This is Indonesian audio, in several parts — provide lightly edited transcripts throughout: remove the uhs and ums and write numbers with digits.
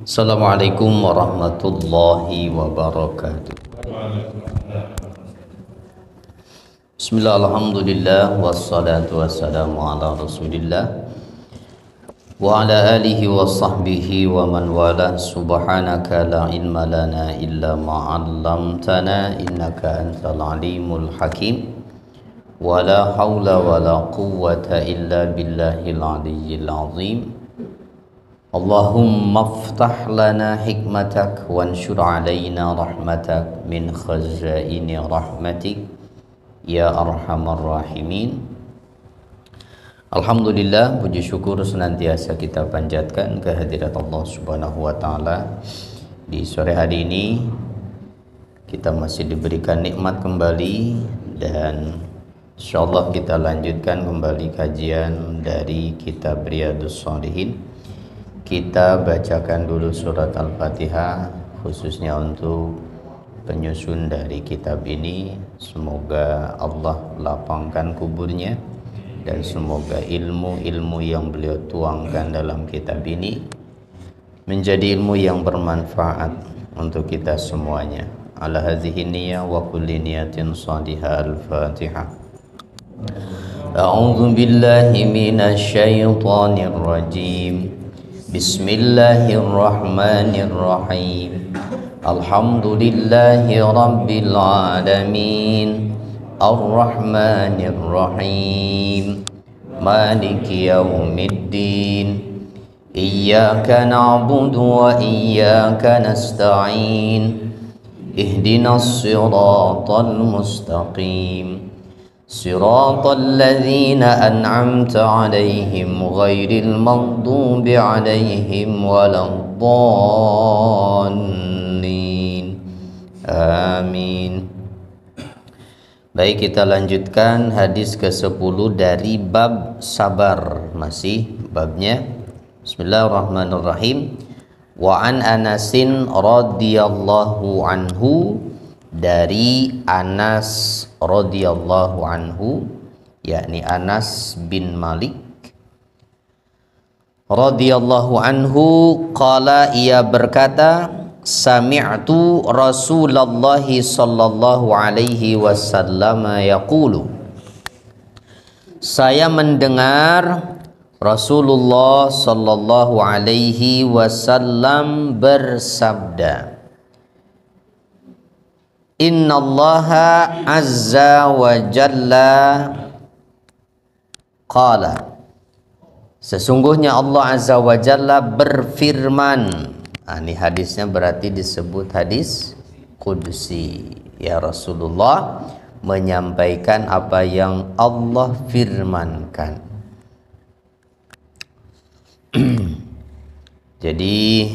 Assalamualaikum warahmatullahi wabarakatuh. Bismillah, alhamdulillah, wassalatu wassalamu ala rasulillah wa ala alihi wa sahbihi wa man wala. Subhanaka la ilma lana illa ma'allamtana innaka antal alimul hakim. Wa la hawla wa la quwwata illa billahil aliyyil azim. Allahumma aftah lana hikmatak wanshur alaina rahmatak min khazaini rahmatik ya arhamar rahimin. Alhamdulillah, puji syukur senantiasa kita panjatkan kehadirat Allah Subhanahu wa taala. Di sore hari ini kita masih diberikan nikmat kembali dan insyaallah kita lanjutkan kembali kajian dari kitab Riyadhus Shalihin. Kita bacakan dulu surat Al-Fatihah khususnya untuk penyusun dari kitab ini. Semoga Allah lapangkan kuburnya dan semoga ilmu-ilmu yang beliau tuangkan dalam kitab ini menjadi ilmu yang bermanfaat untuk kita semuanya. Ala hadhihi niyyah wa kulli niyatin salihah. Al-Fatihah. A'udzu billahi minasy syaithanir rajim. Bismillahirrahmanirrahim. Alhamdulillahi rabbil alamin. Ar-Rahmanirrahim. Maliki yaumiddin. Iyyaka na'budu wa iyyaka nasta'in. Ihdinas siratal mustaqim. Siratal ladzina an'amta 'alaihim ghairil maghdubi 'alaihim waladdallin. Amin. Baik, kita lanjutkan hadis ke-10 dari bab sabar. Masih babnya. Bismillahirrahmanirrahim. Wa an Anasin radhiyallahu anhu, dari Anas radhiyallahu anhu, yakni Anas bin Malik radhiyallahu anhu, qala, ia berkata, sami'tu Rasulullah sallallahu alaihi wasallam yaqulu, saya mendengar Rasulullah sallallahu alaihi wasallam bersabda, innallaha azza wa jalla qala, sesungguhnya Allah azza wa jalla berfirman. Ini hadisnya berarti disebut hadis qudsi. Ya, Rasulullah menyampaikan apa yang Allah firmankan. Jadi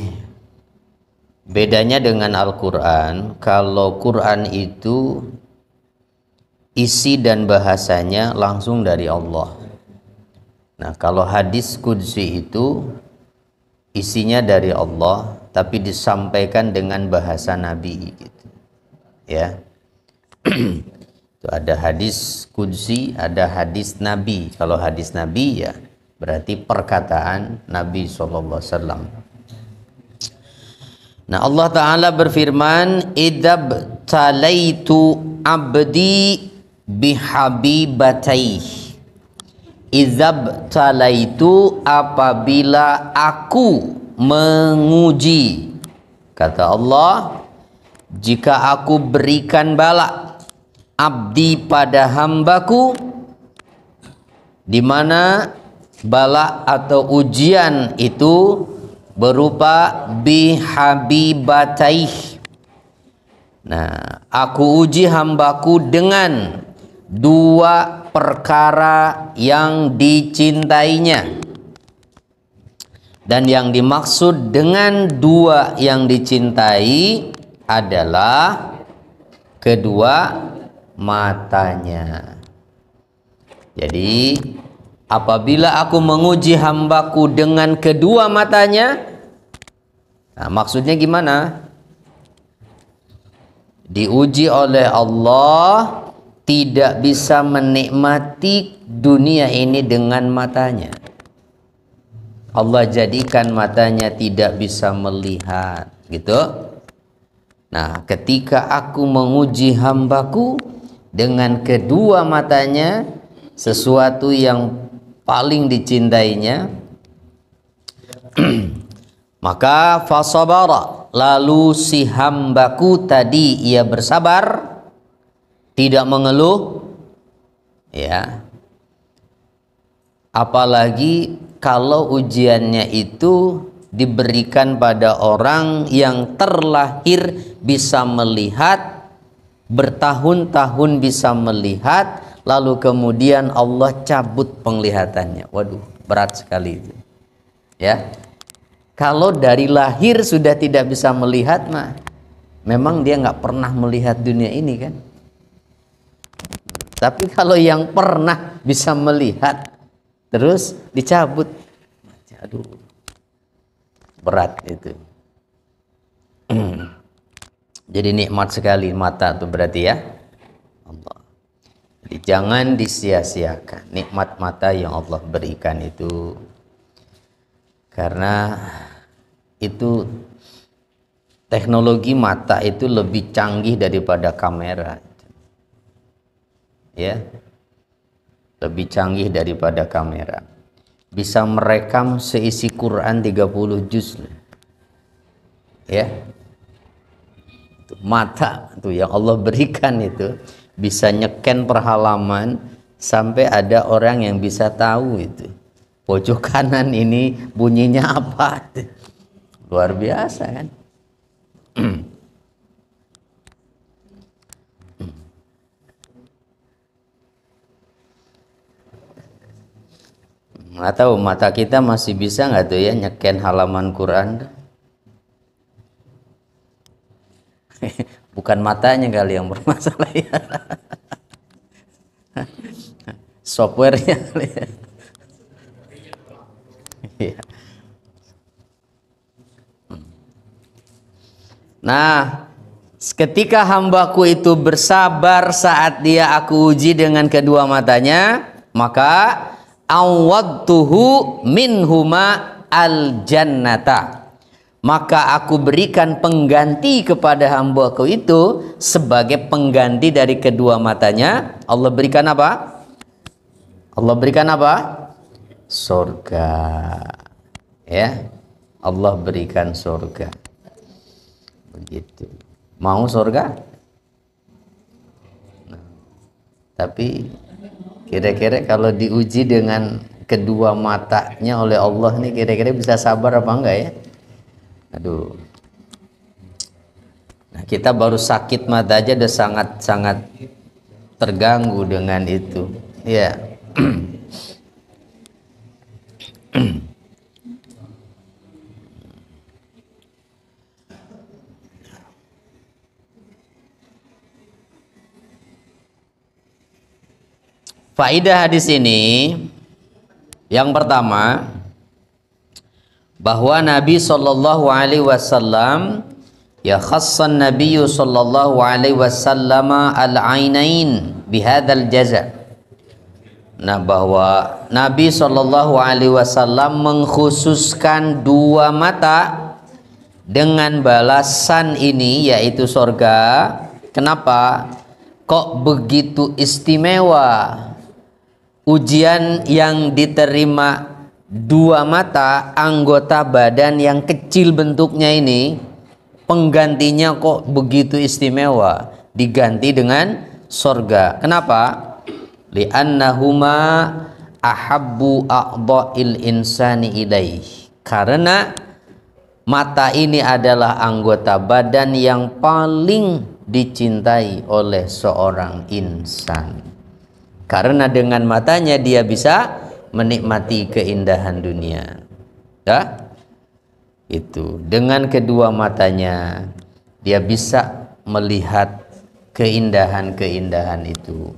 bedanya dengan Al-Quran, kalau Quran itu isi dan bahasanya langsung dari Allah. Nah, kalau hadis qudsi itu isinya dari Allah tapi disampaikan dengan bahasa Nabi gitu. Ya. Itu ada hadis qudsi, ada hadis Nabi. Kalau hadis Nabi ya berarti perkataan Nabi SAW. Nah, Allah Ta'ala berfirman, idab talaitu abdi bihabibataih. Idab talaitu, apabila aku menguji, kata Allah, jika aku berikan bala abdi pada hambaku, di mana bala atau ujian itu berupa bihabibataih. Nah, aku uji hambaku dengan dua perkara yang dicintainya. Dan yang dimaksud dengan dua yang dicintai adalah kedua matanya. Jadi apabila aku menguji hambaku dengan kedua matanya, nah, maksudnya gimana? Diuji oleh Allah, tidak bisa menikmati dunia ini dengan matanya. Allah jadikan matanya tidak bisa melihat, gitu. Nah, ketika aku menguji hambaku dengan kedua matanya, sesuatu yang paling dicintainya, maka fasabara, lalu si hambaku tadi ia bersabar, tidak mengeluh, ya. Apalagi kalau ujiannya itu diberikan pada orang yang terlahir bisa melihat, bertahun-tahun bisa melihat, lalu kemudian Allah cabut penglihatannya. Waduh, berat sekali itu, ya. Kalau dari lahir sudah tidak bisa melihat, mah memang dia nggak pernah melihat dunia ini, kan. Tapi kalau yang pernah bisa melihat terus dicabut, aduh, berat itu. Jadi nikmat sekali mata itu berarti, ya Allah. Jadi jangan disia-siakan nikmat mata yang Allah berikan itu, karena itu teknologi mata itu lebih canggih daripada kamera, ya, lebih canggih daripada kamera. Bisa merekam seisi Quran 30 juz, ya. Mata itu yang Allah berikan itu bisa nyeken per halaman, sampai ada orang yang bisa tahu itu pojok kanan ini bunyinya apa. Luar biasa, kan. Nggak tahu mata kita masih bisa nggak tuh, ya, nyeken halaman Quran. Bukan matanya kali yang bermasalah, ya. Softwarenya kali, ya. Nah, ketika hambaku itu bersabar saat dia aku uji dengan kedua matanya, maka awadtuhu minhuma al-jannata, maka aku berikan pengganti kepada hambaku itu sebagai pengganti dari kedua matanya. Allah berikan apa? Allah berikan apa? Surga, ya. Allah berikan surga. Begitu. Mau surga? Nah, tapi kira-kira kalau diuji dengan kedua matanya oleh Allah nih, kira-kira bisa sabar apa enggak, ya? Aduh. Nah, kita baru sakit mata aja udah sangat-sangat terganggu dengan itu, ya. Faidah hadis ini yang pertama, bahwa Nabi sallallahu alaihi wasallam, ya, khassan Nabi sallallahu alaihi wasallam al-ainain bihadzal jaza. Nah, bahwa Nabi sallallahu alaihi wasallam mengkhususkan dua mata dengan balasan ini, yaitu surga. Kenapa? Kok begitu istimewa ujian yang diterima dua mata, anggota badan yang kecil bentuknya ini, penggantinya kok begitu istimewa, diganti dengan surga. Kenapa? Li'annahuma ahabbu a'dha'il insani ilaih, karena mata ini adalah anggota badan yang paling dicintai oleh seorang insan. Karena dengan matanya dia bisa menikmati keindahan dunia, ya? Itu dengan kedua matanya dia bisa melihat keindahan-keindahan itu.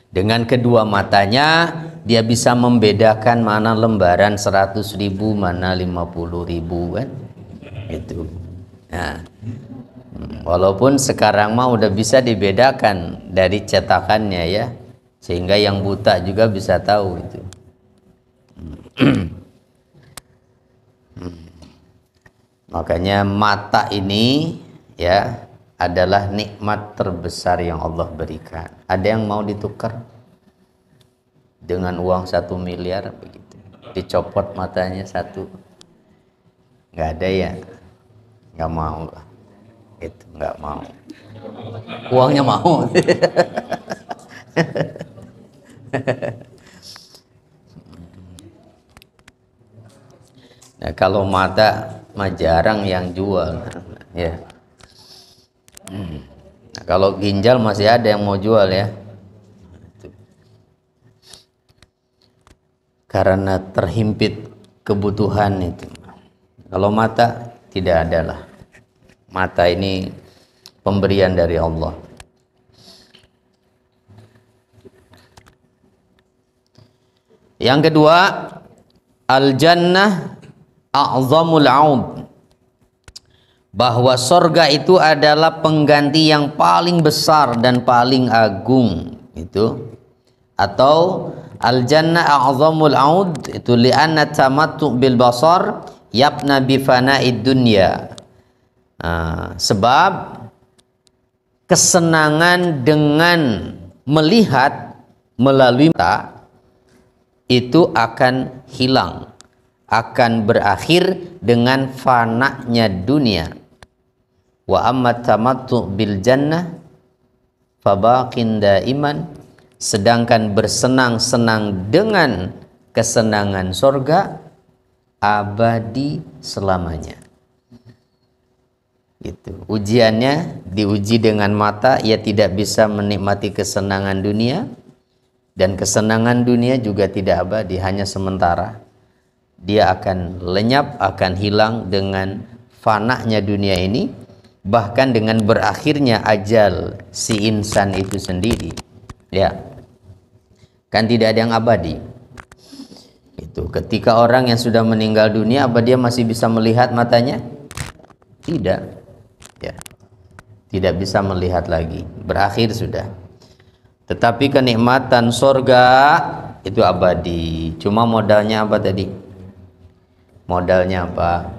Dengan kedua matanya dia bisa membedakan mana lembaran 100.000, mana 50.000, kan? Itu. Nah, walaupun sekarang mah udah bisa dibedakan dari cetakannya, ya, sehingga yang buta juga bisa tahu itu. Makanya mata ini ya adalah nikmat terbesar yang Allah berikan. Ada yang mau ditukar dengan uang 1 miliar begitu? Dicopot matanya satu? Nggak ada ya? Nggak mau. Itu nggak mau. Uangnya mau. Nah, kalau mata mah jarang yang jual ya. Nah, kalau ginjal masih ada yang mau jual ya. Karena terhimpit kebutuhan itu. Kalau mata tidak ada lah. Mata ini pemberian dari Allah. Yang kedua, al-jannah a'zamul 'aud. Bahwa sorga itu adalah pengganti yang paling besar dan paling agung itu. Atau al-jannah a'zamul 'aud itu li'anna tamattu bil basar yabna bi fana'id dunya. Sebab kesenangan dengan melihat melalui mata itu akan hilang, akan berakhir dengan fananya dunia. Wa amma tamattu bil jannah fabaqin daiman, sedangkan bersenang-senang dengan kesenangan surga abadi selamanya. Gitu. Ujiannya diuji dengan mata, ia tidak bisa menikmati kesenangan dunia, dan kesenangan dunia juga tidak abadi, hanya sementara. Dia akan lenyap, akan hilang dengan fananya dunia ini, bahkan dengan berakhirnya ajal si insan itu sendiri. Ya, kan tidak ada yang abadi. Itu ketika orang yang sudah meninggal dunia, apa dia masih bisa melihat matanya? Tidak, ya, tidak bisa melihat lagi, berakhir sudah. Tetapi kenikmatan surga itu abadi. Cuma modalnya apa tadi? Modalnya apa?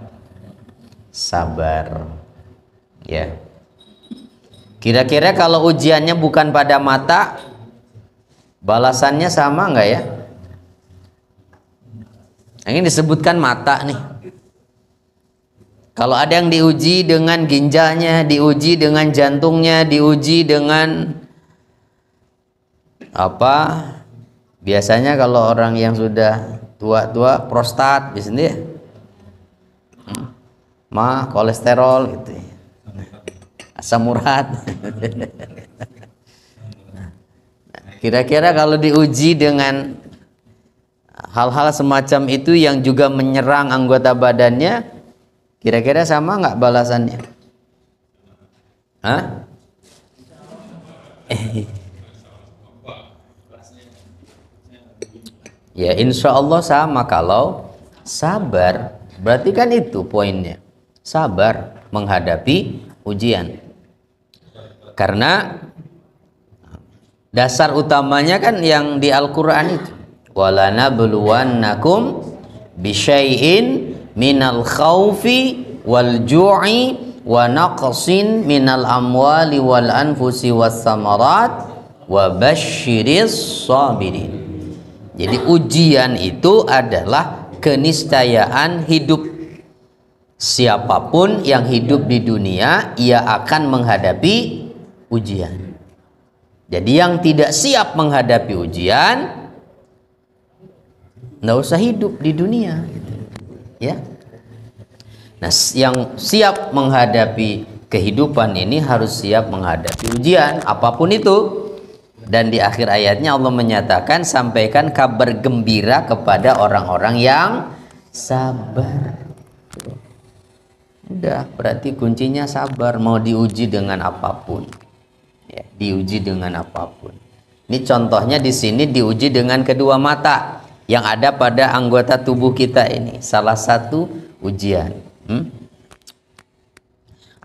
Sabar. Ya. Kira-kira kalau ujiannya bukan pada mata, balasannya sama nggak ya? Ini disebutkan mata nih. Kalau ada yang diuji dengan ginjalnya, diuji dengan jantungnya, diuji dengan apa? Biasanya kalau orang yang sudah tua-tua prostat biasanya ya. Kolesterol gitu. Asam urat. Kira-kira kalau diuji dengan hal-hal semacam itu yang juga menyerang anggota badannya, kira-kira sama nggak balasannya? Hah? Ya insya Allah sama kalau sabar. Berarti kan itu poinnya. Sabar menghadapi ujian. Karena dasar utamanya kan yang di Al-Quran itu. وَلَنَبْلُوَنَّكُمْ بِشَيْءٍ مِنَ الْخَوْفِ وَالْجُوعِ وَنَقْصٍ مِنَ الْأَمْوَالِ وَالْأَنْفُسِ وَالثَّمَرَاتِ وَبَشِّرِ الصَّابِرِينَ. Jadi ujian itu adalah keniscayaan hidup. Siapapun yang hidup di dunia, ia akan menghadapi ujian. Jadi yang tidak siap menghadapi ujian, nggak usah hidup di dunia, ya. Nah, yang siap menghadapi kehidupan ini harus siap menghadapi ujian, apapun itu. Dan di akhir ayatnya Allah menyatakan, sampaikan kabar gembira kepada orang-orang yang sabar. Udah, berarti kuncinya sabar. Mau diuji dengan apapun, ya, diuji dengan apapun. Ini contohnya di sini diuji dengan kedua mata yang ada pada anggota tubuh kita ini. Salah satu ujian.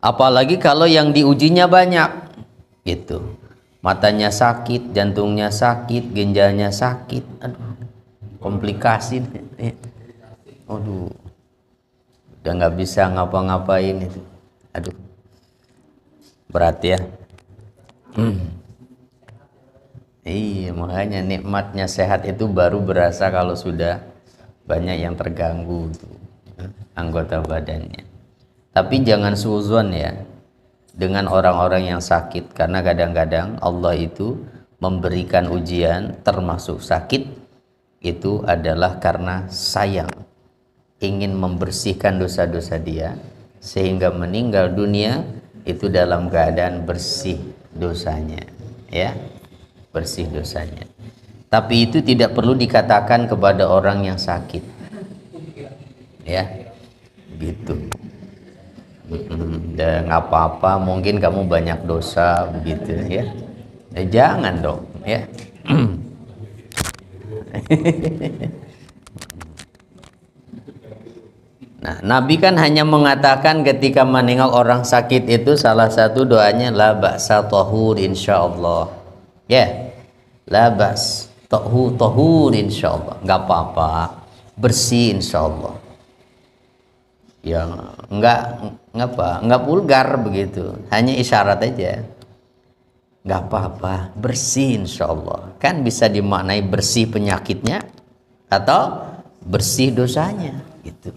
Apalagi kalau yang diujinya banyak, gitu. Matanya sakit, jantungnya sakit, ginjalnya sakit, aduh, komplikasi. Aduh, udah nggak bisa ngapa-ngapain itu. Aduh, berat ya. Iya, makanya nikmatnya sehat itu baru berasa kalau sudah banyak yang terganggu tuh, anggota badannya. Tapi jangan suuzon ya dengan orang-orang yang sakit, karena kadang-kadang Allah itu memberikan ujian termasuk sakit itu adalah karena sayang, ingin membersihkan dosa-dosa dia sehingga meninggal dunia itu dalam keadaan bersih dosanya, ya, bersih dosanya. Tapi itu tidak perlu dikatakan kepada orang yang sakit, ya, gitu. Dan nggak apa-apa, mungkin kamu banyak dosa begitu ya. Jangan dong, ya. Nah, Nabi kan hanya mengatakan ketika menengok orang sakit itu salah satu doanya la ba'sa tahur insyaallah. Ya. La ba's tahur insyaallah. Enggak apa-apa, bersih insyaallah. Ya, enggak vulgar begitu. Hanya isyarat aja. Enggak apa-apa, bersih insyaallah. Kan bisa dimaknai bersih penyakitnya atau bersih dosanya gitu.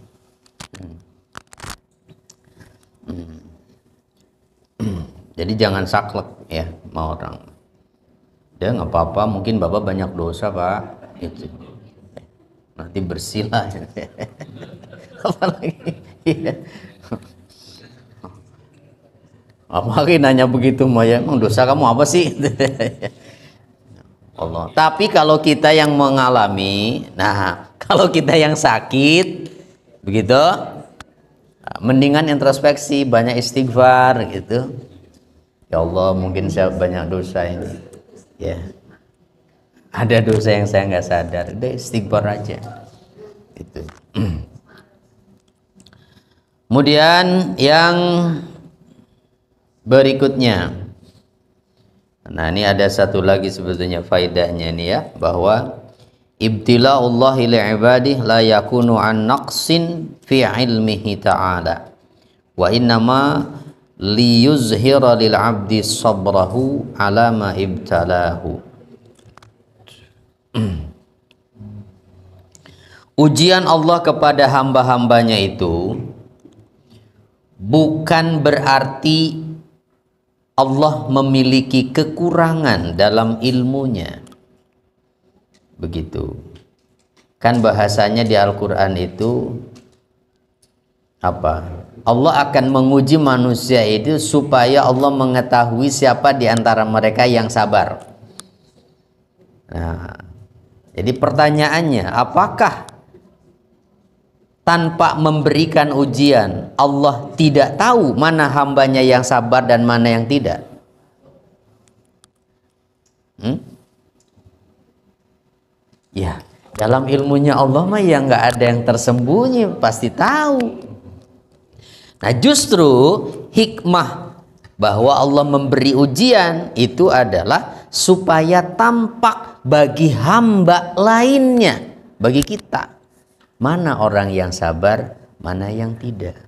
Jadi jangan saklek ya mau orang. Ya nggak apa-apa, mungkin bapak banyak dosa pak, itu nanti bersih lah. Apalagi, ya. Apalagi nanya begitu mah ya, emang dosa kamu apa sih? Allah. Tapi kalau kita yang mengalami, nah kalau kita yang sakit, begitu, mendingan introspeksi, banyak istighfar gitu. Ya Allah, mungkin saya banyak dosa ini, ya. Ada dosa yang saya nggak sadar, udah istighfar aja, gitu. Kemudian yang berikutnya, nah ini ada satu lagi sebetulnya faedahnya nih ya, bahwa ibtila'ullahi li'ibadih la yakunu an naqsin fi ilmihi ta'ala wa innama liyuzhira lil abdi sabrahu ala ma ibtalahu. Ujian Allah kepada hamba-hambanya itu bukan berarti Allah memiliki kekurangan dalam ilmunya. Begitu. Kan bahasanya di Al-Quran itu apa? Allah akan menguji manusia itu supaya Allah mengetahui siapa di antara mereka yang sabar. Nah, jadi pertanyaannya, apakah tanpa memberikan ujian Allah tidak tahu mana hambanya yang sabar dan mana yang tidak? Ya, dalam ilmunya Allah mah ya nggak ada yang tersembunyi, pasti tahu. Nah, justru hikmah bahwa Allah memberi ujian itu adalah supaya tampak bagi hamba lainnya, bagi kita, mana orang yang sabar, mana yang tidak,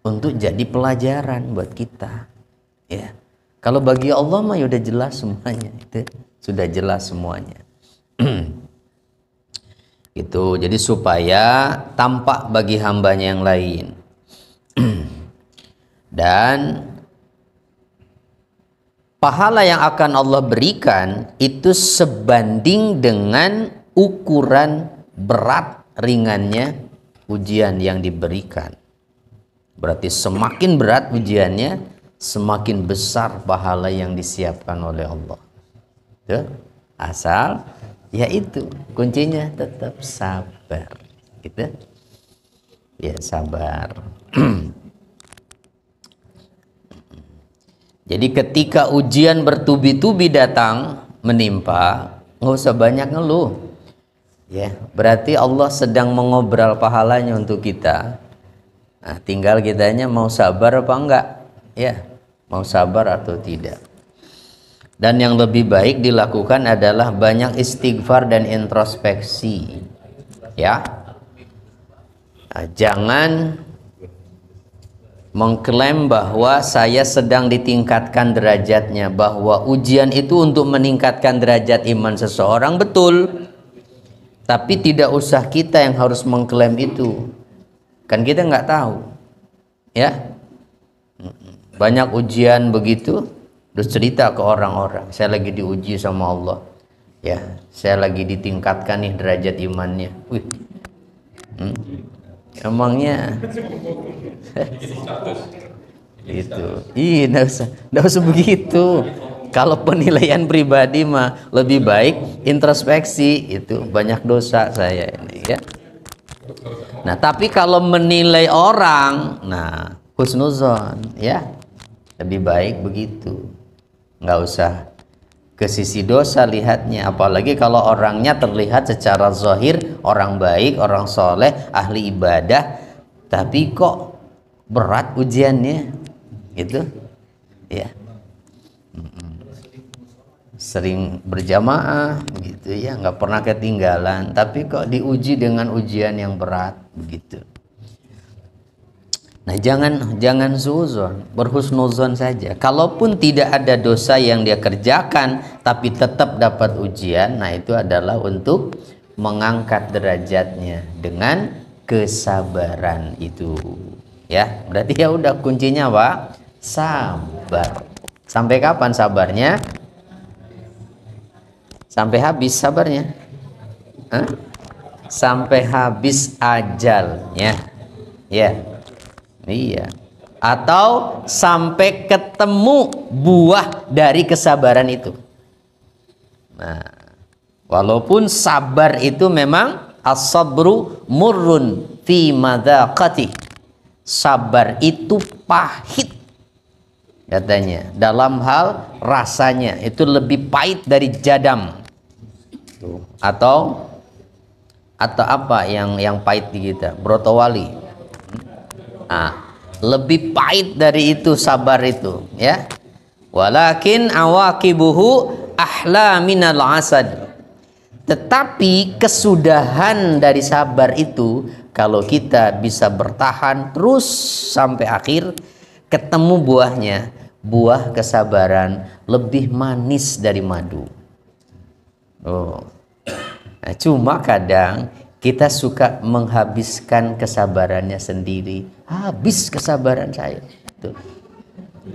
untuk jadi pelajaran buat kita. Ya, kalau bagi Allah mah ya udah jelas semuanya, itu sudah jelas semuanya. Itu jadi supaya tampak bagi hambanya yang lain. Dan pahala yang akan Allah berikan itu sebanding dengan ukuran berat ringannya ujian yang diberikan. Berarti semakin berat ujiannya, semakin besar pahala yang disiapkan oleh Allah. Tuh, asal yaitu kuncinya tetap sabar, gitu. Ya, sabar. Jadi ketika ujian bertubi-tubi datang menimpa, nggak usah banyak ngeluh. Ya, berarti Allah sedang mengobral pahalanya untuk kita. Nah, tinggal kitanya mau sabar apa enggak? Ya, mau sabar atau tidak. Dan yang lebih baik dilakukan adalah banyak istighfar dan introspeksi. Ya. Jangan mengklaim bahwa saya sedang ditingkatkan derajatnya, bahwa ujian itu untuk meningkatkan derajat iman seseorang, betul. Tapi tidak usah kita yang harus mengklaim itu, kan kita nggak tahu, ya. Banyak ujian begitu, terus cerita ke orang-orang, saya lagi diuji sama Allah, ya, saya lagi ditingkatkan nih derajat imannya. Wih, emangnya itu, nggak usah begitu. Kalau penilaian pribadi mah lebih baik introspeksi, itu banyak dosa saya ini, ya. Nah, tapi kalau menilai orang, nah husnuzon, ya, lebih baik begitu. Nggak usah ke sisi dosa lihatnya, apalagi kalau orangnya terlihat secara zahir orang baik, orang soleh, ahli ibadah, tapi kok berat ujiannya, gitu, ya. Sering berjamaah, gitu ya, nggak pernah ketinggalan, tapi kok diuji dengan ujian yang berat, begitu. Nah, jangan suzon, berhusnuzon saja. Kalaupun tidak ada dosa yang dia kerjakan tapi tetap dapat ujian, nah itu adalah untuk mengangkat derajatnya dengan kesabaran itu, ya. Berarti ya udah, kuncinya apa? Sabar. Sampai kapan sabarnya? Sampai habis sabarnya? Sampai habis ajalnya, ya. Iya. Atau sampai ketemu buah dari kesabaran itu. Nah, walaupun sabar itu memang as-sabru murrun fi madzaqati. Sabar itu pahit, katanya, dalam hal rasanya itu lebih pahit dari jadam. Atau apa yang pahit di kita? Brotowali. Nah, lebih pahit dari itu sabar itu, ya. Walakin awaqibuhu ahla minal asad. Tetapi kesudahan dari sabar itu, kalau kita bisa bertahan terus sampai akhir, ketemu buahnya, buah kesabaran lebih manis dari madu. Nah, cuma kadang kita suka menghabiskan kesabarannya sendiri. Habis kesabaran saya. Tuh.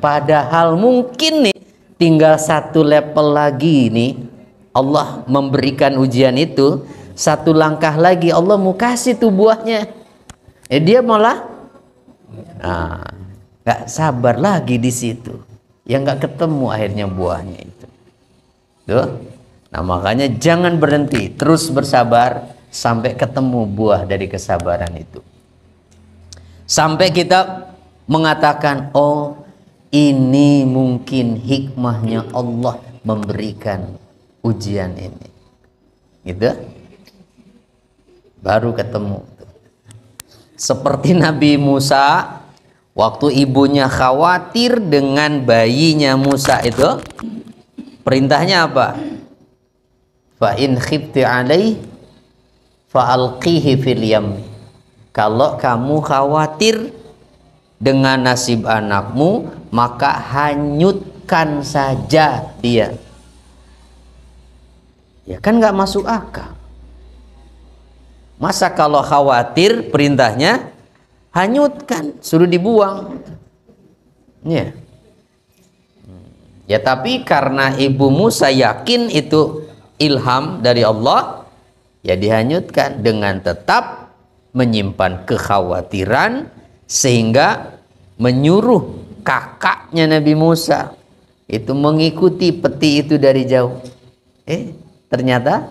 Padahal mungkin nih tinggal satu level lagi nih, Allah memberikan ujian itu, satu langkah lagi Allah mau kasih tuh buahnya. Dia malah nggak sabar lagi di situ. Ya nggak ketemu akhirnya buahnya itu. Tuh. Nah, makanya jangan berhenti, terus bersabar sampai ketemu buah dari kesabaran itu. Sampai kita mengatakan, oh, ini mungkin hikmahnya Allah memberikan ujian ini. Gitu. Baru ketemu. Seperti Nabi Musa, waktu ibunya khawatir dengan bayinya Musa itu, perintahnya apa? Fa in khifti alaihi fa'alqihi fil yam. Kalau kamu khawatir dengan nasib anakmu, maka hanyutkan saja dia. Ya kan nggak masuk akal. Masa kalau khawatir perintahnya hanyutkan, suruh dibuang. Ya. Ya, tapi karena ibu Musa yakin itu ilham dari Allah, ya dihanyutkan dengan tetap menyimpan kekhawatiran, sehingga menyuruh kakaknya Nabi Musa itu mengikuti peti itu dari jauh. Ternyata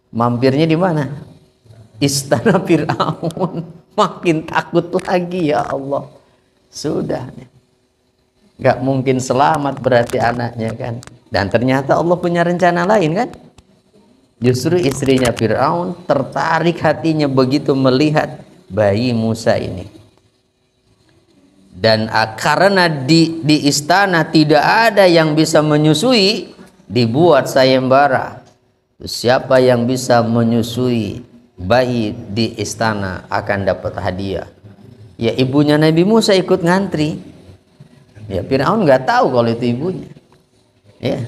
mampirnya di mana? Istana Fir'aun. Makin takut lagi, ya Allah. Sudah, nggak mungkin selamat berarti anaknya kan. Dan ternyata Allah punya rencana lain kan. Justru istrinya Fir'aun tertarik hatinya begitu melihat bayi Musa ini. Dan karena di istana tidak ada yang bisa menyusui, dibuat sayembara. Siapa yang bisa menyusui bayi di istana akan dapat hadiah. Ya ibunya Nabi Musa ikut ngantri. Ya Fir'aun nggak tahu kalau itu ibunya. Ya.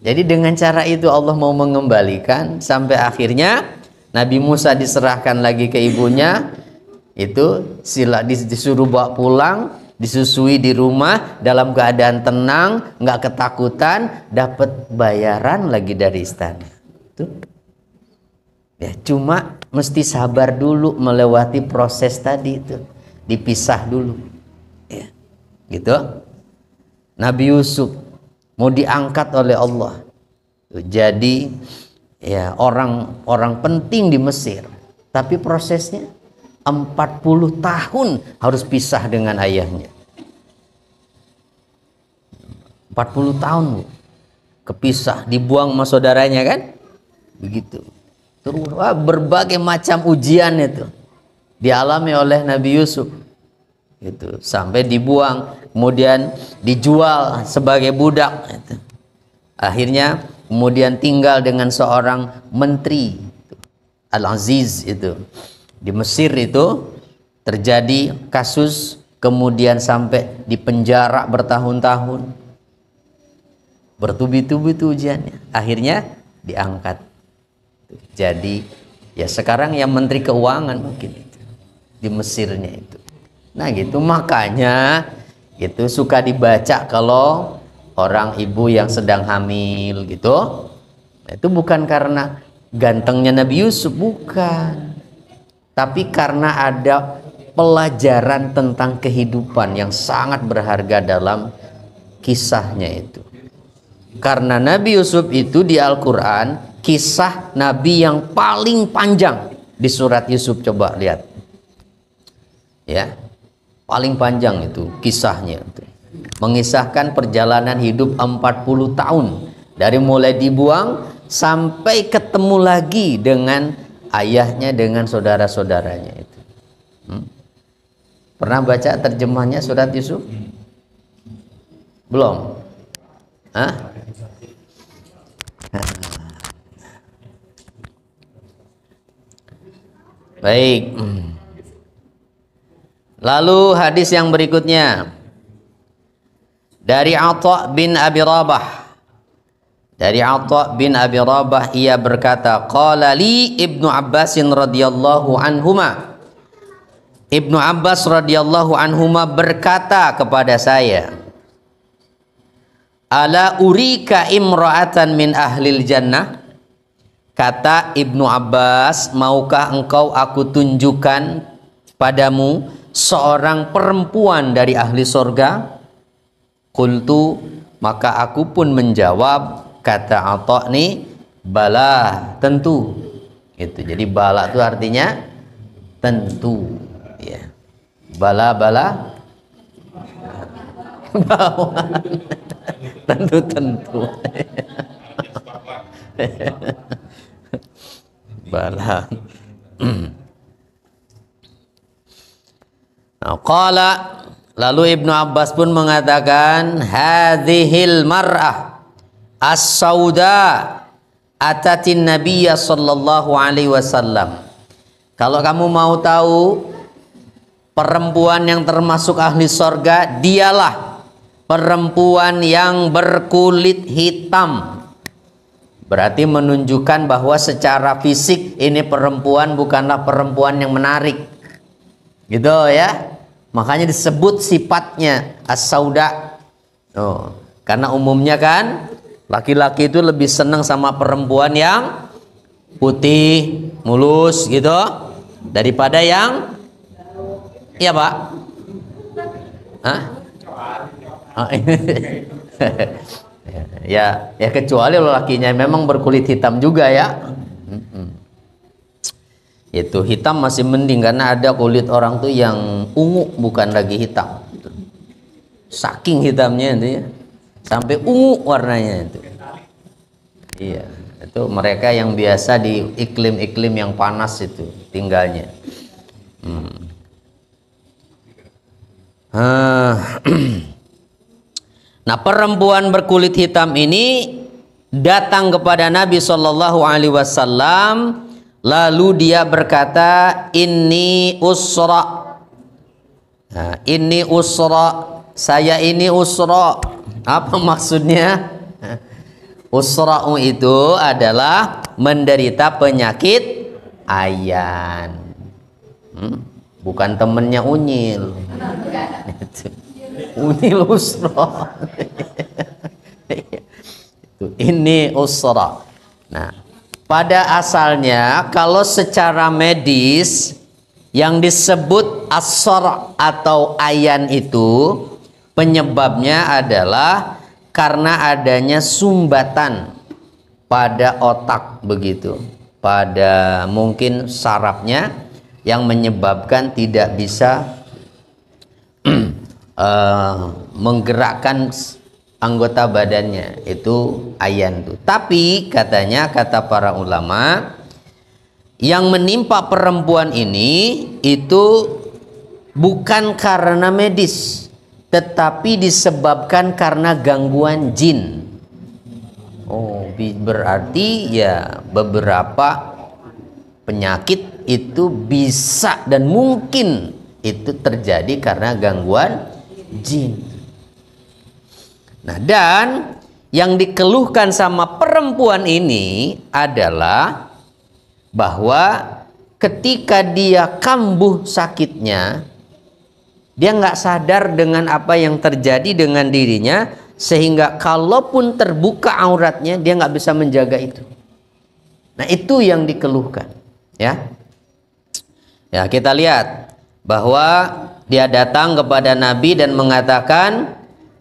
Jadi dengan cara itu Allah mau mengembalikan sampai akhirnya Nabi Musa diserahkan lagi ke ibunya. Itu disuruh bawa pulang, disusui di rumah dalam keadaan tenang, nggak ketakutan, dapat bayaran lagi dari istana. Tuh. Ya, cuma mesti sabar dulu melewati proses tadi itu, dipisah dulu. Ya, gitu. Nabi Yusuf mau diangkat oleh Allah, tuh, jadi ya orang penting di Mesir, tapi prosesnya 40 tahun harus pisah dengan ayahnya. 40 tahun Bu. Kepisah, dibuang sama saudaranya kan? Begitu. Terus berbagai macam ujian itu dialami oleh Nabi Yusuf. Gitu. Sampai dibuang, kemudian dijual sebagai budak gitu. Akhirnya kemudian tinggal dengan seorang menteri Al-Aziz itu. Di Mesir itu terjadi kasus, kemudian sampai di penjara bertahun-tahun, bertubi-tubi itu ujiannya, akhirnya diangkat. Jadi ya sekarang yang menteri keuangan mungkin itu, di Mesirnya itu. Nah gitu, makanya itu suka dibaca kalau orang ibu yang sedang hamil gitu. Itu bukan karena gantengnya Nabi Yusuf, bukan. Tapi karena ada pelajaran tentang kehidupan yang sangat berharga dalam kisahnya itu. Karena Nabi Yusuf itu di Al-Quran kisah Nabi yang paling panjang di surat Yusuf. Coba lihat. Ya, paling panjang itu kisahnya itu. Mengisahkan perjalanan hidup 40 tahun. Dari mulai dibuang sampai ketemu lagi dengan ayahnya, dengan saudara-saudaranya itu. Pernah baca terjemahnya surat Yusuf? Belum? Hah? Baik. Lalu hadis yang berikutnya dari Atha bin Abi Rabah. Dari Atha bin Abi Rabah ia berkata, qala li Ibnu Abbas radhiyallahu anhuma. Ibnu Abbas radhiyallahu anhuma berkata kepada saya, ala urika imra'atan min ahlil jannah. Kata Ibnu Abbas, maukah engkau aku tunjukkan padamu seorang perempuan dari ahli sorga? Qultu, maka aku pun menjawab, kata Atha nih, bala, tentu. Itu. Jadi bala itu artinya tentu. Ya. Bala tentu. Bala. Qala, lalu Ibnu Abbas pun mengatakan, hadhil mar'ah as-sauda atatin nabiyya sallallahu alaihi wasallam. Kalau kamu mau tahu perempuan yang termasuk ahli sorga, dialah perempuan yang berkulit hitam. Berarti menunjukkan bahwa secara fisik ini perempuan bukanlah perempuan yang menarik, gitu ya. Makanya disebut sifatnya as-sauda. Oh, karena umumnya kan laki-laki itu lebih senang sama perempuan yang putih, mulus gitu, daripada yang, iya Pak? Hah? Oh, ya kecuali lakinya memang berkulit hitam juga ya. Itu hitam masih mending, karena ada kulit orang tuh yang ungu bukan lagi hitam. Saking hitamnya itu ya, sampai ungu warnanya itu. Iya, itu mereka yang biasa di iklim-iklim yang panas itu tinggalnya. Nah, perempuan berkulit hitam ini datang kepada Nabi Shallallahu Alaihi Wasallam, Lalu dia berkata, inni usra. Nah, inni usra, saya ini usra. Apa maksudnya? Usra itu adalah menderita penyakit ayan. Bukan temennya Unyil. Unyil usra. Ini usra. Nah, pada asalnya kalau secara medis yang disebut as-sar' atau ayan itu penyebabnya adalah karena adanya sumbatan pada otak begitu, pada mungkin sarafnya yang menyebabkan tidak bisa menggerakkan anggota badannya, itu ayan tuh. Tapi katanya, kata para ulama, yang menimpa perempuan ini itu bukan karena medis, tetapi disebabkan karena gangguan jin. Oh, berarti ya beberapa penyakit itu bisa dan mungkin itu terjadi karena gangguan jin. Nah, dan yang dikeluhkan sama perempuan ini adalah bahwa ketika dia kambuh sakitnya, dia nggak sadar dengan apa yang terjadi dengan dirinya, sehingga kalaupun terbuka auratnya dia nggak bisa menjaga itu. Nah, itu yang dikeluhkan, ya. Ya, kita lihat bahwa dia datang kepada Nabi dan mengatakan,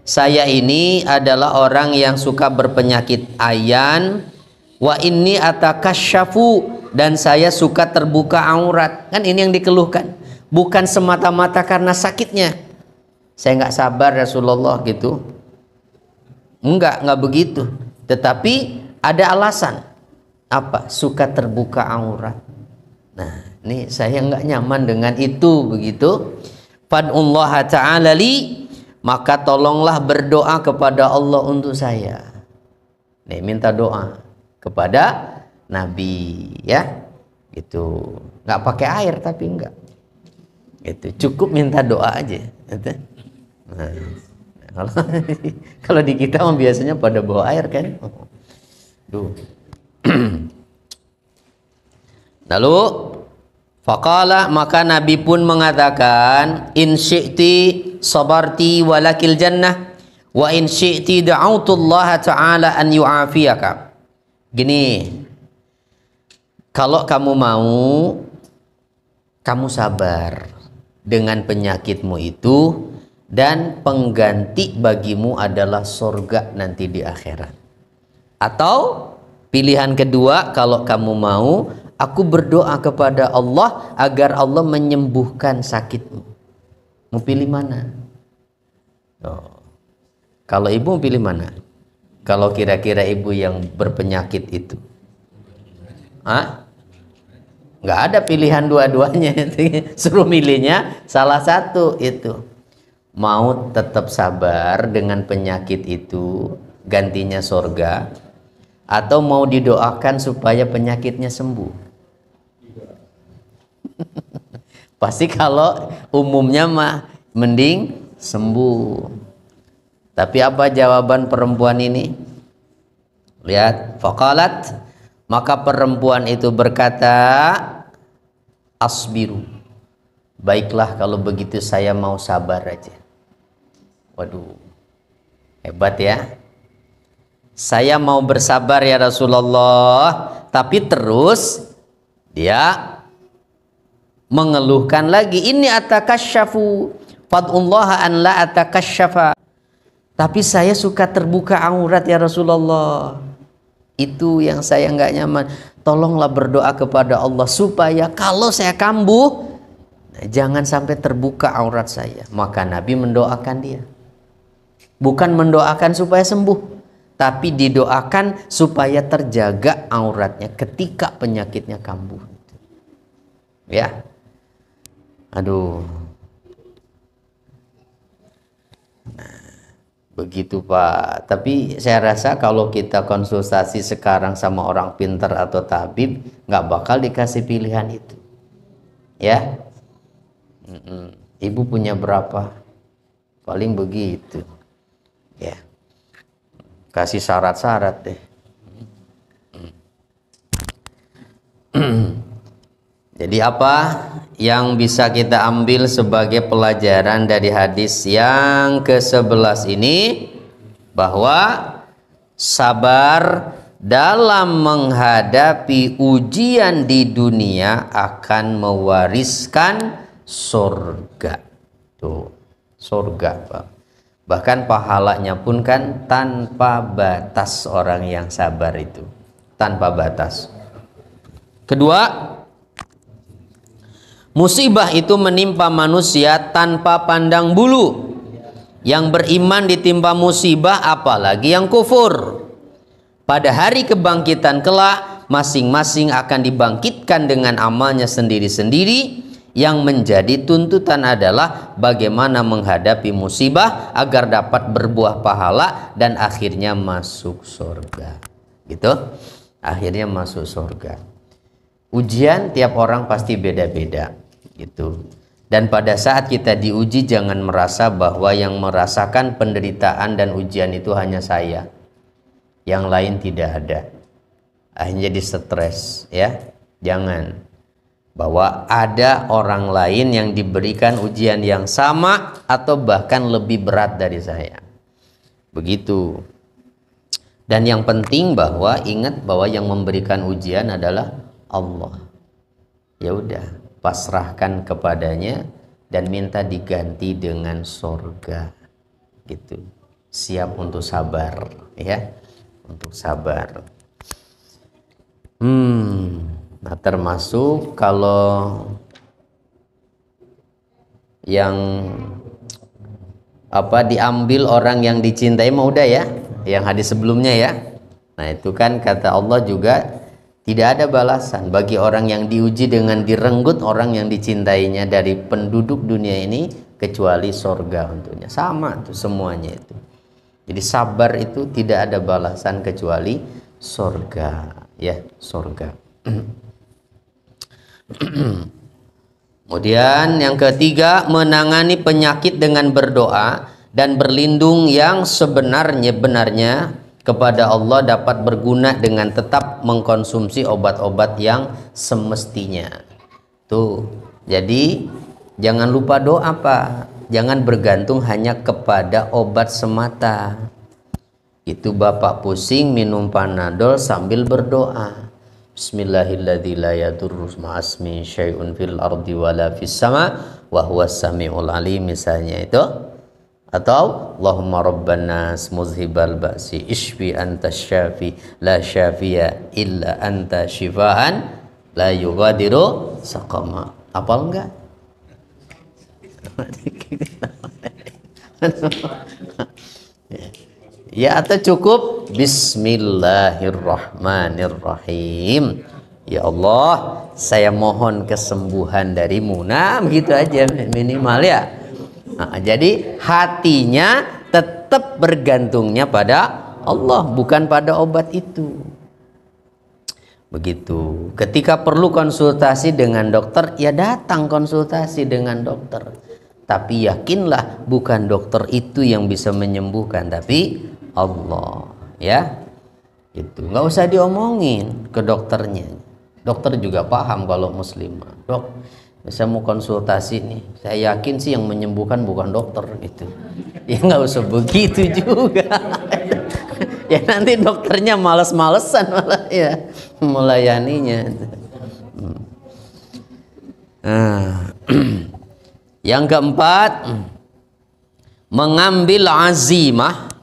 saya ini adalah orang yang suka berpenyakit ayan, wa inni atakasyafu, dan saya suka terbuka aurat. Kan ini yang dikeluhkan, bukan semata-mata karena sakitnya. Saya nggak sabar Rasulullah gitu, enggak begitu, tetapi ada alasan. Apa? Suka terbuka aurat. Nah, ini saya nggak nyaman dengan itu begitu. Fad'ullaha ta'ala li, maka tolonglah berdoa kepada Allah untuk saya. Nih, minta doa kepada Nabi, ya. Gitu. Nggak pakai air, tapi enggak. Itu cukup minta doa aja. Gitu. Nah, kalau di kita biasanya pada bawa air kan. Duh. Lalu faqala, maka Nabi pun mengatakan, in syi'ti sabarti walakil jannah wa in syi'ti da'autullaha ta'ala an yu'afiyaka. Gini, kalau kamu mau, kamu sabar dengan penyakitmu itu, dan pengganti bagimu adalah surga nanti di akhirat. Atau pilihan kedua, kalau kamu mau, aku berdoa kepada Allah agar Allah menyembuhkan sakitmu. Mau pilih mana? Oh. Kalau ibu mau pilih mana? Kalau kira-kira ibu yang berpenyakit itu, nggak ada pilihan dua-duanya. Suruh milihnya salah satu itu. Mau tetap sabar dengan penyakit itu, gantinya surga, atau mau didoakan supaya penyakitnya sembuh? Pasti kalau umumnya mah mending sembuh. Tapi apa jawaban perempuan ini? Lihat, faqalat, maka perempuan itu berkata, asbiru, baiklah kalau begitu saya mau sabar aja. Waduh, hebat ya. Saya mau bersabar ya Rasulullah. Tapi terus dia mengeluhkan lagi, ini atakasyafu fad'ullaha an la atakasyafa. Tapi saya suka terbuka aurat ya Rasulullah. Itu yang saya nggak nyaman. Tolonglah berdoa kepada Allah supaya kalau saya kambuh, jangan sampai terbuka aurat saya. Maka Nabi mendoakan dia. Bukan mendoakan supaya sembuh, tapi didoakan supaya terjaga auratnya ketika penyakitnya kambuh. Ya. Aduh. Nah, Begitu Pak. Tapi saya rasa kalau kita konsultasi sekarang sama orang pinter atau tabib, nggak bakal dikasih pilihan itu. Ya, ibu punya berapa? Paling begitu. Ya, kasih syarat-syarat deh. Jadi apa yang bisa kita ambil sebagai pelajaran dari hadis yang ke-11 ini? Bahwa sabar dalam menghadapi ujian di dunia akan mewariskan surga. Tuh, surga Pak. Bahkan pahalanya pun kan tanpa batas orang yang sabar itu. Tanpa batas. Kedua, musibah itu menimpa manusia tanpa pandang bulu. Yang beriman ditimpa musibah, apalagi yang kufur. Pada hari kebangkitan kelak, masing-masing akan dibangkitkan dengan amalnya sendiri-sendiri. Yang menjadi tuntutan adalah bagaimana menghadapi musibah agar dapat berbuah pahala dan akhirnya masuk surga. Gitu? Akhirnya masuk surga. Ujian tiap orang pasti beda-beda gitu. Dan pada saat kita diuji, jangan merasa bahwa yang merasakan penderitaan dan ujian itu hanya saya, yang lain tidak ada. Akhirnya jadi stres ya. Jangan. Bahwa ada orang lain yang diberikan ujian yang sama atau bahkan lebih berat dari saya. Begitu. Dan yang penting bahwa ingat bahwa yang memberikan ujian adalah Allah. Ya udah, pasrahkan kepadanya dan minta diganti dengan surga. Gitu. Siap untuk sabar, ya. Untuk sabar. Nah, termasuk kalau yang diambil orang yang dicintai mah udah ya, yang hadis sebelumnya ya. Nah, itu kan kata Allah juga tidak ada balasan bagi orang yang diuji dengan direnggut orang yang dicintainya dari penduduk dunia ini kecuali sorga untuknya. Sama tuh semuanya itu. Jadi sabar itu tidak ada balasan kecuali sorga, ya sorga. Kemudian yang ketiga, menangani penyakit dengan berdoa dan berlindung yang sebenarnya kepada Allah dapat berguna dengan tetap mengkonsumsi obat-obat yang semestinya. Tuh, jadi jangan lupa doa Pak. Jangan bergantung hanya kepada obat semata. Itu Bapak pusing minum Panadol sambil berdoa. Bismillahirrahmanirrahim. La yadurru ma'asmi syai'un fil ardi wala fis sama wa huwas samiul alim, misalnya itu. Atau Allahumma rabban nas muzhibal ba'si ishfi anta syafi la syafiya illa anta syifaan la yughadiru saqama. Hafal enggak? Ya, atau cukup Bismillahirrahmanirrahim. Ya Allah, saya mohon kesembuhan darimu. Nah, begitu aja minimal ya. Nah, jadi hatinya tetap bergantungnya pada Allah, bukan pada obat itu. Begitu. Ketika perlu konsultasi dengan dokter, ya datang konsultasi dengan dokter. Tapi yakinlah bukan dokter itu yang bisa menyembuhkan, tapi Allah, ya. Itu nggak usah diomongin ke dokternya. Dokter juga paham kalau muslim. Dok, saya mau konsultasi nih, saya yakin sih yang menyembuhkan bukan dokter gitu. Ya nggak usah begitu juga. Ya nanti dokternya males-malesan malah ya melayaninya. Yang keempat, mengambil azimah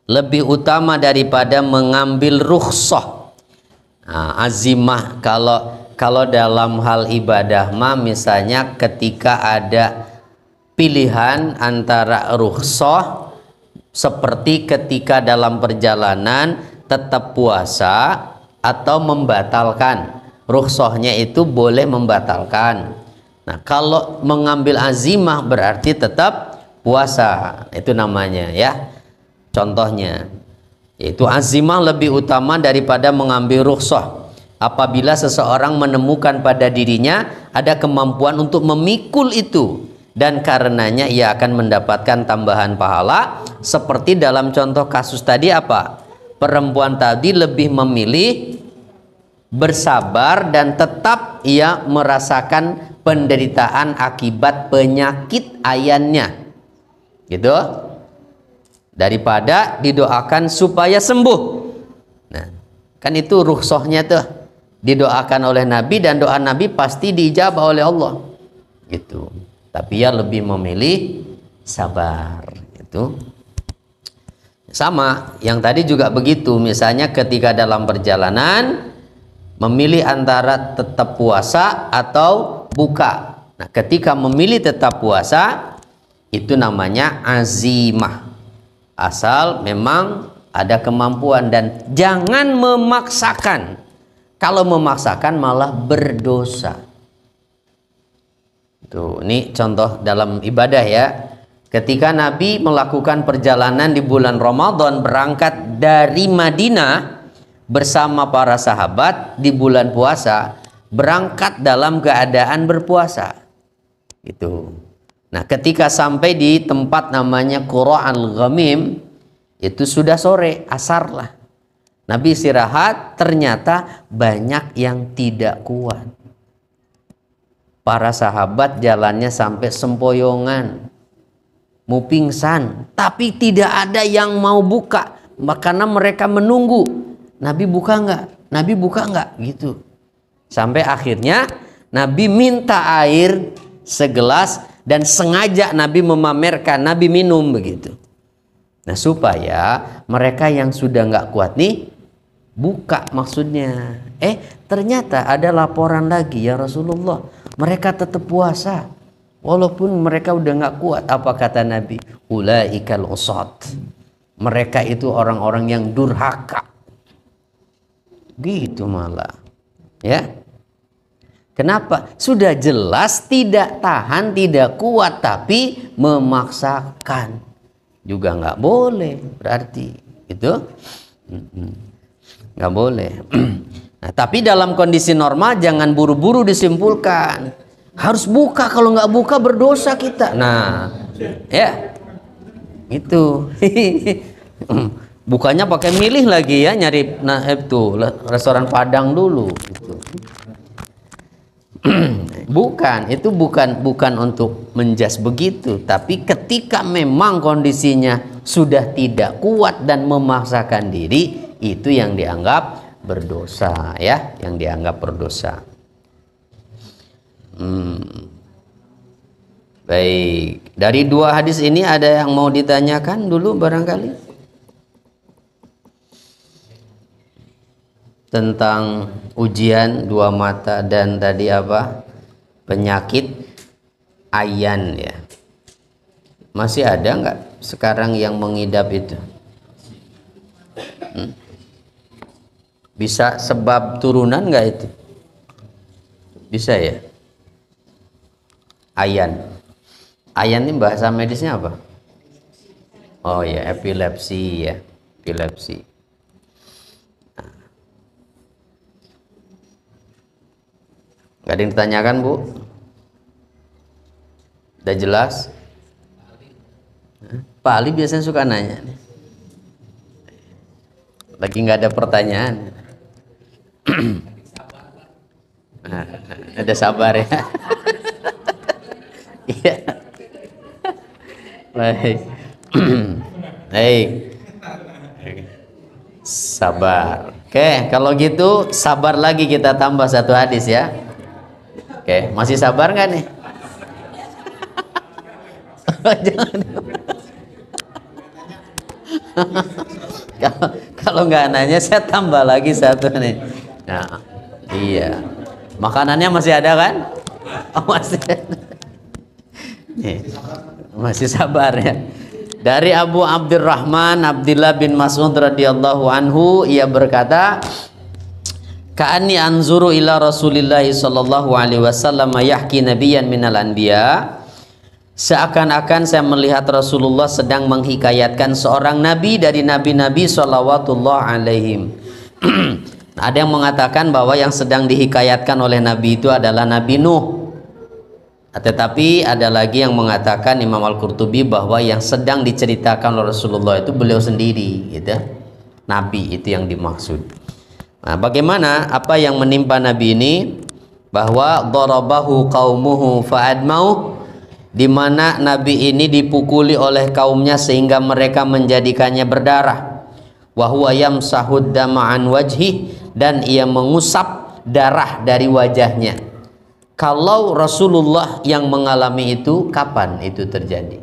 lebih utama daripada mengambil rukhsah. Nah, azimah kalau dalam hal ibadah mah misalnya ketika ada pilihan antara rukhsah, seperti ketika dalam perjalanan tetap puasa atau membatalkan. Rukhsahnya itu boleh membatalkan. Nah, kalau mengambil azimah berarti tetap puasa, itu namanya ya. Contohnya, yaitu azimah lebih utama daripada mengambil rukhsah apabila seseorang menemukan pada dirinya ada kemampuan untuk memikul itu, dan karenanya ia akan mendapatkan tambahan pahala. Seperti dalam contoh kasus tadi, apa? Perempuan tadi lebih memilih bersabar dan tetap ia merasakan penderitaan akibat penyakit ayannya, gitu, daripada didoakan supaya sembuh. Nah, kan itu rukhsahnya tuh, didoakan oleh Nabi, dan doa Nabi pasti diijabah oleh Allah, gitu. Tapi ia lebih memilih sabar. Itu sama yang tadi juga begitu. Misalnya ketika dalam perjalanan memilih antara tetap puasa atau buka. Nah, ketika memilih tetap puasa itu namanya azimah, asal memang ada kemampuan, dan jangan memaksakan. Kalau memaksakan malah berdosa. Tuh, ini contoh dalam ibadah ya. Ketika Nabi melakukan perjalanan di bulan Ramadan, berangkat dari Madinah bersama para sahabat di bulan puasa, berangkat dalam keadaan berpuasa. Gitu. Nah, ketika sampai di tempat namanya Qura al-Ghamim, itu sudah sore, asar lah. Nabi istirahat, ternyata banyak yang tidak kuat. Para sahabat jalannya sampai sempoyongan, mau pingsan, tapi tidak ada yang mau buka, karena mereka menunggu Nabi buka nggak, Nabi buka nggak, gitu. Sampai akhirnya Nabi minta air segelas, dan sengaja Nabi memamerkan, Nabi minum begitu. Nah, supaya mereka yang sudah nggak kuat nih buka maksudnya. Ternyata ada laporan lagi, ya Rasulullah, mereka tetap puasa walaupun mereka udah nggak kuat. Apa kata Nabi? Ulaikal usat. Mereka itu orang-orang yang durhaka. Gitu malah. Ya. Kenapa? Sudah jelas tidak tahan, tidak kuat, tapi memaksakan. Juga nggak boleh berarti. Itu nggak boleh. Nah, tapi dalam kondisi normal jangan buru-buru disimpulkan. Harus buka, kalau nggak buka berdosa kita. Nah, ya itu. Bukannya pakai milih lagi ya, nyari itu restoran Padang dulu. Gitu. Bukan, itu bukan untuk menjas begitu. Tapi ketika memang kondisinya sudah tidak kuat dan memaksakan diri, itu yang dianggap berdosa ya, yang dianggap berdosa. Baik, dari dua hadis ini ada yang mau ditanyakan dulu barangkali tentang ujian dua mata dan tadi apa, penyakit ayan ya. Masih ada nggak sekarang yang mengidap itu? Bisa sebab turunan nggak itu? Bisa ya? Ayan. Ayan ini bahasa medisnya apa? Oh ya, epilepsi ya. Epilepsi. Nah. Gak ada yang ditanyakan, Bu? Udah jelas? Pak Ali biasanya suka nanya nih. Lagi nggak ada pertanyaan. Nah, ada sabar ya. Iya. Baik. Baik. Sabar. Oke, kalau gitu sabar lagi, kita tambah satu hadis ya. Oke, masih sabar nggak nih? Jangan. Kalau nggak nanya saya tambah lagi satu nih. Nah, iya. Makanannya masih ada kan? Oh, masih ada. Nih, masih sabar ya. Dari Abu Abdurrahman Abdullah bin Mas'ud radhiyallahu anhu, ia berkata, Ka'anni anzuru ila Rasulillah sallallahu alaihi wasallam yahki nabiyyan minal anbiya. seakan-akan saya melihat Rasulullah sedang menghikayatkan seorang nabi dari nabi-nabi shallallahu alaihim. Ada yang mengatakan bahwa yang sedang dihikayatkan oleh nabi itu adalah Nabi Nuh. Tetapi ada lagi yang mengatakan, Imam Al-Qurtubi, bahwa yang sedang diceritakan oleh Rasulullah itu beliau sendiri, gitu. Nabi itu yang dimaksud. Nah, bagaimana apa yang menimpa nabi ini? Bahwa darabahu qaumuhu fa'admau, di mana nabi ini dipukuli oleh kaumnya sehingga mereka menjadikannya berdarah. Wa huwa yamsahud dama an wajhi, dan ia mengusap darah dari wajahnya. Kalau Rasulullah yang mengalami itu, kapan itu terjadi?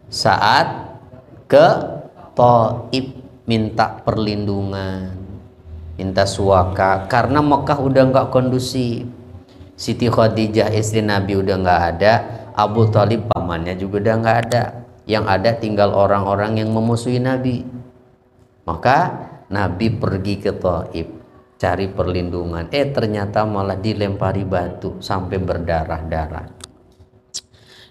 Saat ke Taif minta perlindungan, minta suaka, karena Mekah udah nggak kondusif. Siti Khadijah istri Nabi udah nggak ada, Abu Thalib pamannya juga udah nggak ada. Yang ada tinggal orang-orang yang memusuhi Nabi. Maka Nabi pergi ke Taif cari perlindungan. Ternyata malah dilempari batu sampai berdarah-darah.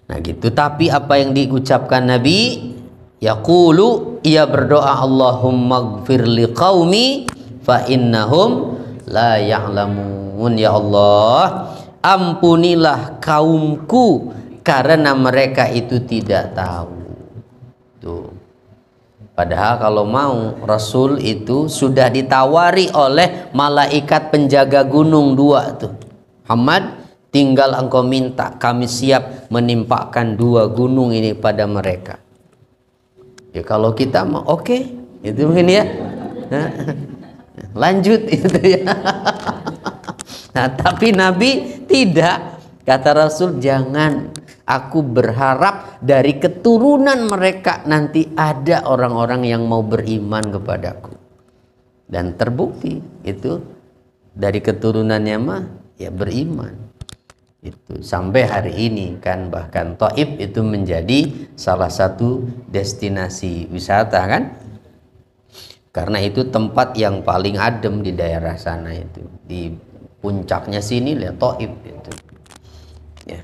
Nah gitu. Tapi apa yang diucapkan Nabi? Yaqulu, ia berdoa, Allahumma gfir liqaumi fa innahum la ya'lamun. Ya Allah, ampunilah kaumku karena mereka itu tidak tahu. Tuh. Padahal kalau mau, Rasul itu sudah ditawari oleh malaikat penjaga gunung dua tuh. Muhammad, tinggal engkau minta, kami siap menimpakan dua gunung ini pada mereka. Ya kalau kita mau oke, itu mungkin ya. Lanjut itu ya. Nah, tapi Nabi tidak. Kata Rasul, jangan. Aku berharap dari keturunan mereka nanti ada orang-orang yang mau beriman kepadaku. Dan terbukti itu dari keturunannya mah ya beriman. Itu sampai hari ini kan, bahkan Taif itu menjadi salah satu destinasi wisata kan. Karena itu tempat yang paling adem di daerah sana itu. Di puncaknya sini lihat Taif itu. Ya.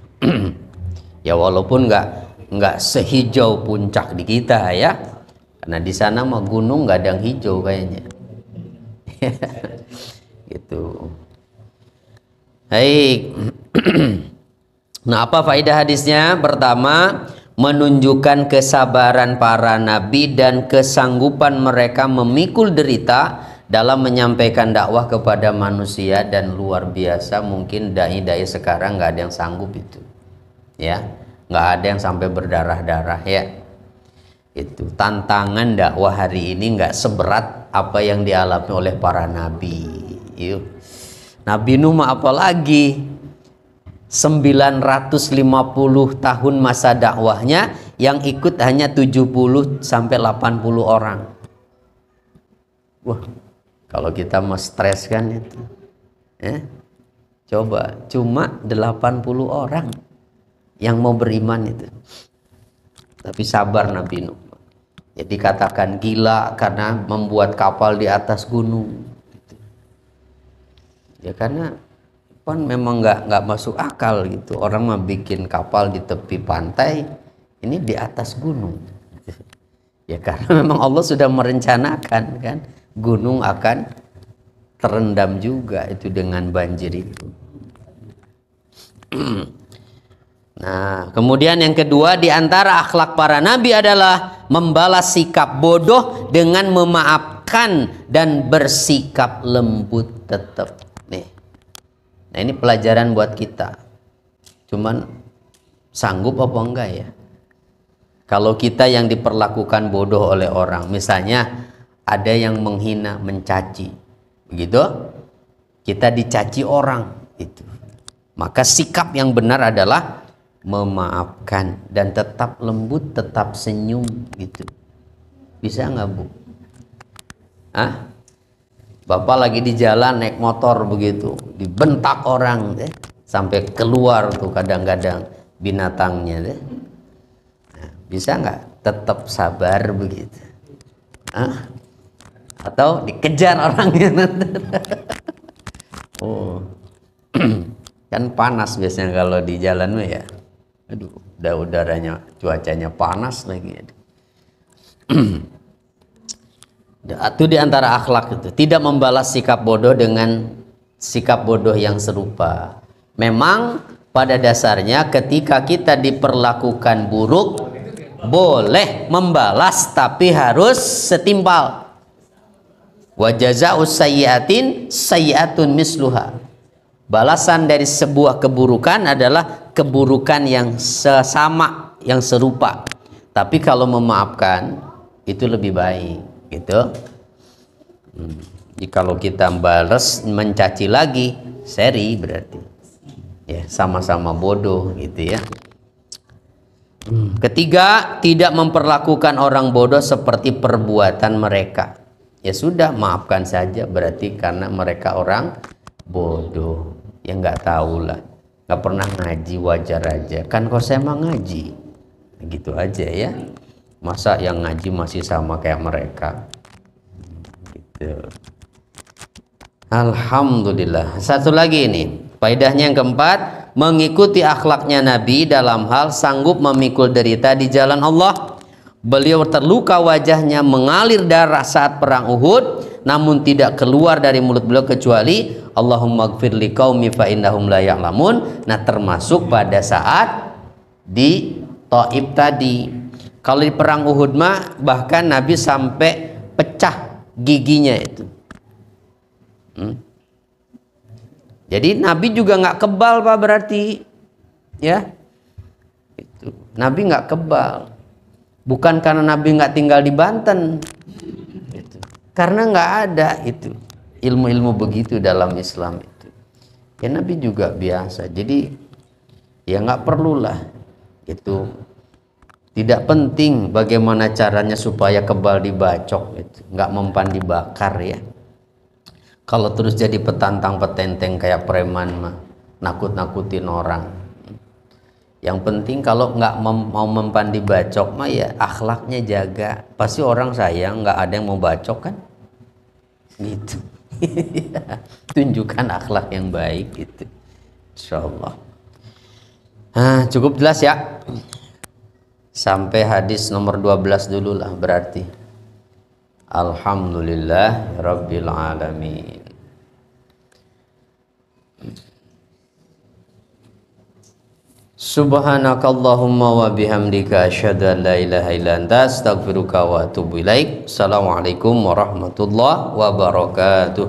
Ya walaupun nggak sehijau puncak di kita ya, karena di sana mah gunung nggak ada yang hijau kayaknya. Gitu. Baik. Nah, apa faedah hadisnya? Pertama, menunjukkan kesabaran para nabi dan kesanggupan mereka memikul derita dalam menyampaikan dakwah kepada manusia, dan luar biasa mungkin dai-dai sekarang nggak ada yang sanggup itu. Ya, nggak ada yang sampai berdarah-darah ya. Itu tantangan dakwah hari ini nggak seberat apa yang dialami oleh para nabi. Yuk. Nabi Nuh mah apalagi 950 tahun masa dakwahnya, yang ikut hanya 70 sampai 80 orang. Wah, kalau kita mau stres kan itu. Coba cuma 80 orang yang mau beriman itu. Tapi sabar Nabi Nuh. Jadi dikatakan gila karena membuat kapal di atas gunung. Ya karena kan memang nggak masuk akal gitu. Orang mah bikin kapal di tepi pantai, ini di atas gunung. Ya karena memang Allah sudah merencanakan kan, gunung akan terendam juga itu dengan banjir itu. Nah, kemudian yang kedua, di antara akhlak para nabi adalah membalas sikap bodoh dengan memaafkan dan bersikap lembut tetap. Nih. Nah, ini pelajaran buat kita. Cuman sanggup apa enggak ya? Kalau kita yang diperlakukan bodoh oleh orang, misalnya ada yang menghina, mencaci. Begitu? Kita dicaci orang itu. Maka sikap yang benar adalah memaafkan dan tetap lembut, tetap senyum gitu. Bisa nggak Bu? Bapak lagi di jalan naik motor begitu, dibentak orang deh, sampai keluar tuh kadang-kadang binatangnya deh. Nah, bisa nggak tetap sabar begitu? Atau dikejar orangnya? Oh, kan panas biasanya kalau di jalan ya. Aduh, udah udaranya, cuacanya panas lagi. Itu diantara akhlak itu, tidak membalas sikap bodoh dengan sikap bodoh yang serupa. Memang pada dasarnya ketika kita diperlakukan buruk, boleh membalas tapi harus setimpal. Wa jazaa'us sayyi'atin sayyi'atun misluha. Balasan dari sebuah keburukan adalah keburukan yang sesama, yang serupa. Tapi kalau memaafkan itu lebih baik, gitu. Jadi kalau kita balas mencaci lagi, seri berarti. Ya, sama-sama bodoh gitu ya. Ketiga, tidak memperlakukan orang bodoh seperti perbuatan mereka. Ya sudah, maafkan saja, berarti karena mereka orang bodoh. Ya nggak tahu lah, nggak pernah ngaji, wajar aja. Kan kok saya mah ngaji, gitu aja ya. Masa yang ngaji masih sama kayak mereka? Gitu. Alhamdulillah. Satu lagi ini, faedahnya yang keempat, mengikuti akhlaknya Nabi dalam hal sanggup memikul derita di jalan Allah. Beliau terluka, wajahnya mengalir darah saat perang Uhud, namun tidak keluar dari mulut beliau kecuali Allahumma gfir li qaumi fa innahum la ya'lamun. Nah, termasuk pada saat di Taif tadi. Kalau di perang Uhud mah bahkan Nabi sampai pecah giginya itu. Jadi Nabi juga nggak kebal, Pak, berarti ya. Itu. Nabi nggak kebal. Bukan karena Nabi nggak tinggal di Banten, gitu. Karena nggak ada itu ilmu-ilmu begitu dalam Islam itu. Ya Nabi juga biasa. Jadi ya nggak perlulah itu. Tidak penting bagaimana caranya supaya kebal dibacok, gitu. Nggak mempan dibakar ya. Kalau terus jadi petantang petenteng kayak preman mah, nakut-nakutin orang. Yang penting kalau nggak mau mempan dibacok mah ya akhlaknya jaga. Pasti orang sayang, nggak ada yang mau bacok kan? Gitu. Tunjukkan akhlak yang baik gitu. Insyaallah. Cukup jelas ya. Sampai hadis nomor 12 dulu lah berarti. Alhamdulillah Rabbil Alamin. Subhanakallahumma wa bihamdika asyhadu an la ilaha illa anta astaghfiruka wa atubu ilaik. Assalamualaikum warahmatullahi wabarakatuh.